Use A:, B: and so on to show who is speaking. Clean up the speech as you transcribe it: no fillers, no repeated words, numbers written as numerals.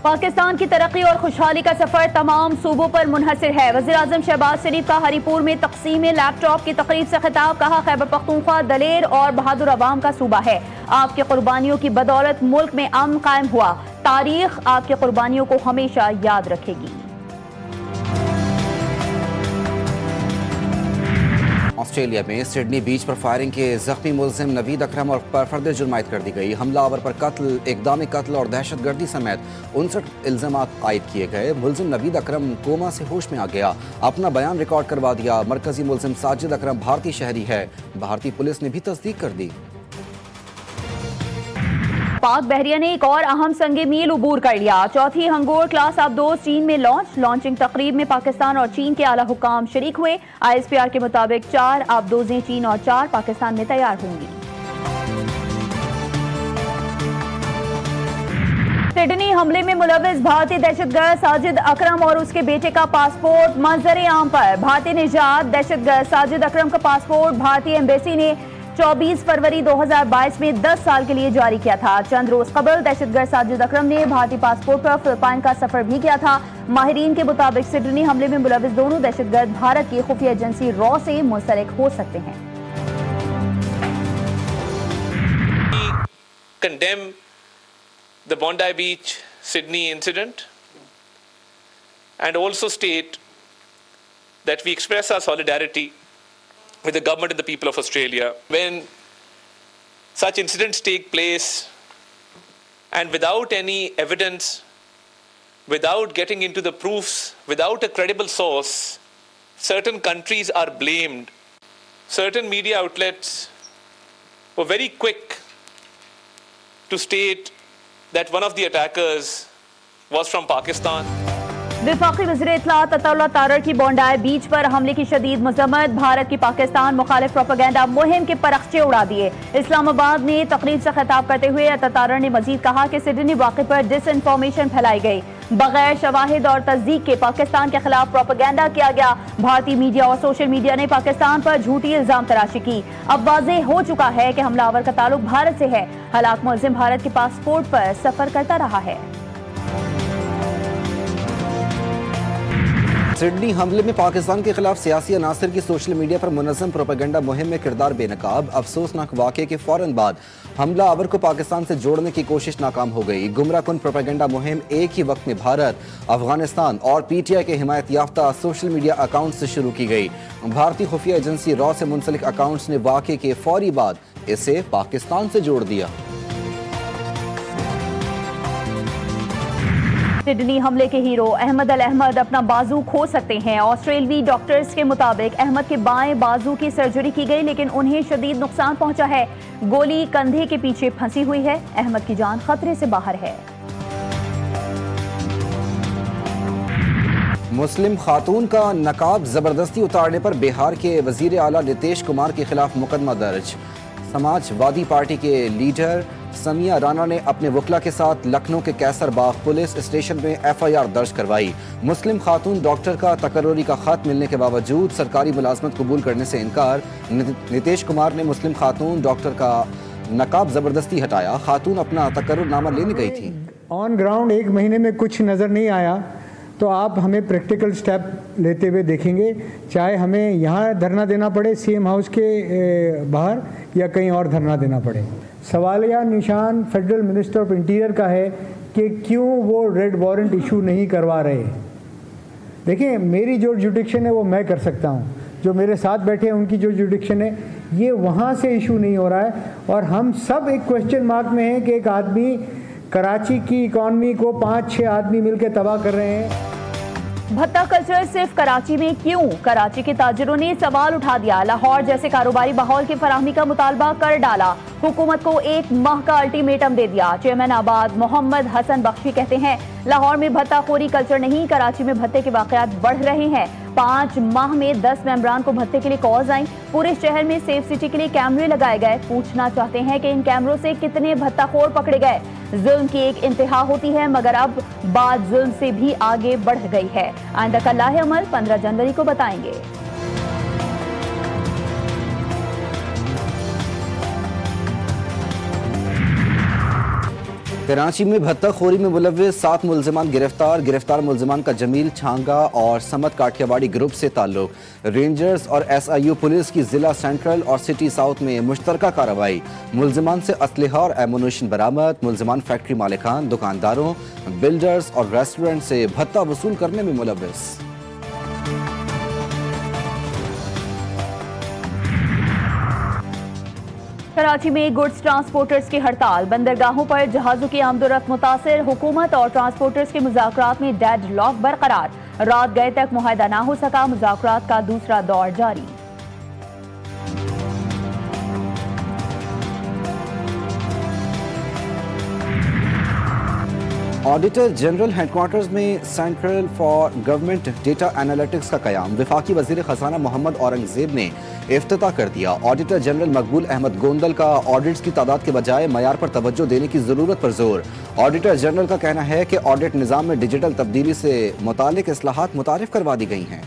A: पाकिस्तान की तरक्की और खुशहाली का सफर तमाम सूबों पर मुनहसर है। वज़ीर-ए-आज़म शहबाज शरीफ का हरीपुर में तक़सीम लैपटॉप की तकरीब से खिताब। कहा, खैबर पख्तूनख्वा दलेर और बहादुर अवाम का सूबा है। आपकी कुर्बानियों की बदौलत मुल्क में अमन कायम हुआ। तारीख आपकी कुर्बानियों को हमेशा याद रखेगी।
B: ऑस्ट्रेलिया में सिडनी बीच पर फायरिंग के जख्मी मुलजिम नवीद अकरम और पर फर्द जुर्म आयद कर दी गई। हमलावर पर कत्ल, इकदामी कत्ल और दहशतगर्दी समेत 59 इल्जामात आयद किए गए। मुलजिम नवीद अकरम कोमा से होश में आ गया, अपना बयान रिकॉर्ड करवा दिया। मरकजी मुलजिम साजिद अकरम भारतीय शहरी है। भारतीय पुलिस ने भी तस्दीक कर दी।
A: पाक बहरिया ने एक और अहम संगे मील उबूर कर लिया। चौथी हंगोर क्लास आबदोज चीन में लॉन्चिंग तकरीब में पाकिस्तान और चीन के आला हुकाम शरीक हुए। ISPR के मुताबिक 4 आबदोजें चीन और 4 पाकिस्तान में तैयार होंगी। सिडनी हमले में मुलव्विस भारतीय दहशतगर्द साजिद अकरम और उसके बेटे का पासपोर्ट मंजर आम पर। भारतीय निजात दहशतगर्द साजिद अकरम का पासपोर्ट भारतीय एम्बेसी ने 24 फरवरी 2022 में 10 साल के लिए जारी किया था। चंद रोज कबल दहशतगर्द साजिद अकरम ने भारतीय पासपोर्ट पर फिलिपाइन का सफर भी किया था। माहिरीन के मुताबिक सिडनी हमले में मुलव्विस दोनों दहशतगर्द भारत की खुफिया एजेंसी रॉ से मुंसलिक हो सकते हैं।
C: Condemn the Bondi Beach Sydney incident and also state that we express our solidarity with the government and the people of Australia when such incidents take place and without any evidence, without getting into the proofs, without a credible source, certain countries are blamed. Certain media outlets were very quick to state that one of the attackers was from Pakistan.
A: वफाकी वज़ीर इत्तलात अताउल्लाह तारर की बोंडाई बीच पर हमले की शदीद मजम्मत। भारत की पाकिस्तान मुखालिफ propaganda मुहिम के परखचे उड़ा दिए। इस्लामाबाद में तकरीब से खिताब करते हुए तारर ने मजीद कहा कि सिडनी वाक़े पर डिसइंफॉर्मेशन फैलाई गई। बगैर शवाहिद और तस्दीक के पाकिस्तान के खिलाफ प्रोपेगेंडा किया गया। भारतीय मीडिया और सोशल मीडिया ने पाकिस्तान पर झूठी इल्जाम तराशी की। अब वाज़ेह हो चुका है कि हमलावर का ताल्लुक भारत से है। हलाक मुलजिम भारत के पासपोर्ट पर सफर करता रहा है।
B: सिडनी हमले में पाकिस्तान के खिलाफ सियासी अनासर की सोशल मीडिया पर मुनज़्ज़म प्रोपेगेंडा मुहिम में किरदार बेनकाब। अफसोसनाक वाक़े के फौरन बाद हमला आवर को पाकिस्तान से जोड़ने की कोशिश नाकाम हो गई। गुमराहकुन प्रोपेगेंडा मुहिम एक ही वक्त में भारत, अफगानिस्तान और PTI के हिमायत याफ्ता सोशल मीडिया अकाउंट से शुरू की गई। भारतीय खुफिया एजेंसी रॉ से मुंसलिक अकाउंट्स ने वाक़े के फौरी बाद इसे पाकिस्तान से जोड़ दिया।
A: सिडनी हमले के हीरो अहमद अल अहमद अपना बाजू खो सकते हैं। ऑस्ट्रेलवी डॉक्टर्स के मुताबिक अहमद के बाएं बाजू की सर्जरी की गई, लेकिन उन्हें शदीद नुकसान पहुंचा है। गोली कंधे के पीछे फंसी हुई है। अहमद की जान खतरे से बाहर है।
B: मुस्लिम खातून का नकाब जबरदस्ती उतारने पर बिहार के वजीर आला नीतीश कुमार के खिलाफ मुकदमा दर्ज। समाजवादी पार्टी के लीडर समिया राना ने अपने वकला के साथ लखनऊ के कैसर बाग पुलिस स्टेशन में FIR दर्ज करवाई। मुस्लिम खातून डॉक्टर का तकर्रुरी का खत मिलने के बावजूद सरकारी मुलाजमत कबूल करने से इनकार। नीतीश कुमार ने मुस्लिम खातून डॉक्टर का नकाब जबरदस्ती हटाया। खातून अपना तकर्रुरनामा लेने गई थी।
D: ऑन ग्राउंड 1 महीने में कुछ नज़र नहीं आया तो आप हमें प्रैक्टिकल स्टेप लेते हुए देखेंगे, चाहे हमें यहाँ धरना देना पड़े CM हाउस के बाहर या कहीं और धरना देना पड़े। सवालिया निशान फेडरल मिनिस्टर ऑफ इंटीरियर का है कि क्यों वो रेड वारंट इशू नहीं करवा रहे। देखिए, मेरी जो जुडिक्शन है वो मैं कर सकता हूँ, जो मेरे साथ बैठे हैं उनकी जो जुडिक्शन है ये वहाँ से इशू नहीं हो रहा है। और हम सब एक क्वेश्चन मार्क में हैं कि एक आदमी कराची की इकॉनमी को 5-6 आदमी मिलकर तबाह कर रहे हैं।
A: भत्ता कल्चर सिर्फ कराची में क्यों? कराची के ताजिरों ने सवाल उठा दिया। लाहौर जैसे कारोबारी माहौल की फराहमी का मुतालबा कर डाला। हुकूमत को 1 माह का अल्टीमेटम दे दिया। चेयरमैन आबाद मोहम्मद हसन बख्शी कहते हैं, लाहौर में भत्ताखोरी कल्चर नहीं, कराची में भत्ते के वाकयात बढ़ रहे हैं। 5 माह में 10 मेंबरान को भत्ते के लिए कॉल्स आई। पूरे शहर में सेफ सिटी के लिए कैमरे लगाए गए। पूछना चाहते हैं कि इन कैमरों से कितने भत्ताखोर पकड़े गए। जुल्म की एक इंतहा होती है, मगर अब बात जुल्म से भी आगे बढ़ गई है। आइंदा का लाहे अमल 15 जनवरी को बताएंगे।
B: कराची में भत्ताखोरी में मुलव्विस 7 मुल्जिमान गिरफ्तार मुल्जिमान का जमील छांगा और समत काठियावाड़ी ग्रुप से ताल्लुक। रेंजर्स और SIU पुलिस की जिला सेंट्रल और सिटी साउथ में मुश्तरका कार्रवाई। मुल्जिमान से असलहा और एमुनेशन बरामद। मुल्जिमान फैक्ट्री मालिकान, दुकानदारों, बिल्डर्स और रेस्टोरेंट से भत्ता वसूल करने में मुलव्विस।
A: कराची में गुड्स ट्रांसपोर्टर्स की हड़ताल। बंदरगाहों पर जहाजों की आमदोरफ्त मुतासिर। हुकूमत और ट्रांसपोर्टर्स के मुज़ाकरात में डेड लॉक बरकरार। रात गए तक मुआहदा ना हो सका। मुज़ाकरात का दूसरा दौर जारी।
B: ऑडिटर जनरल हेडक्वार्टर्स में central for government data analytics का कयाम। वफाकी वजीर खजाना मोहम्मद औरंगजेब ने इफ्तिताह कर दिया। ऑडिटर जनरल मकबूल अहमद गोंदल का ऑडिट्स की तादाद के बजाय मयार पर तवज्जो देने की जरूरत पर जोर। ऑडिटर जनरल का कहना है कि ऑडिट निज़ाम में डिजिटल तब्दीली से मुतालिक इस्लाहात मुतारिफ करवा दी गई हैं।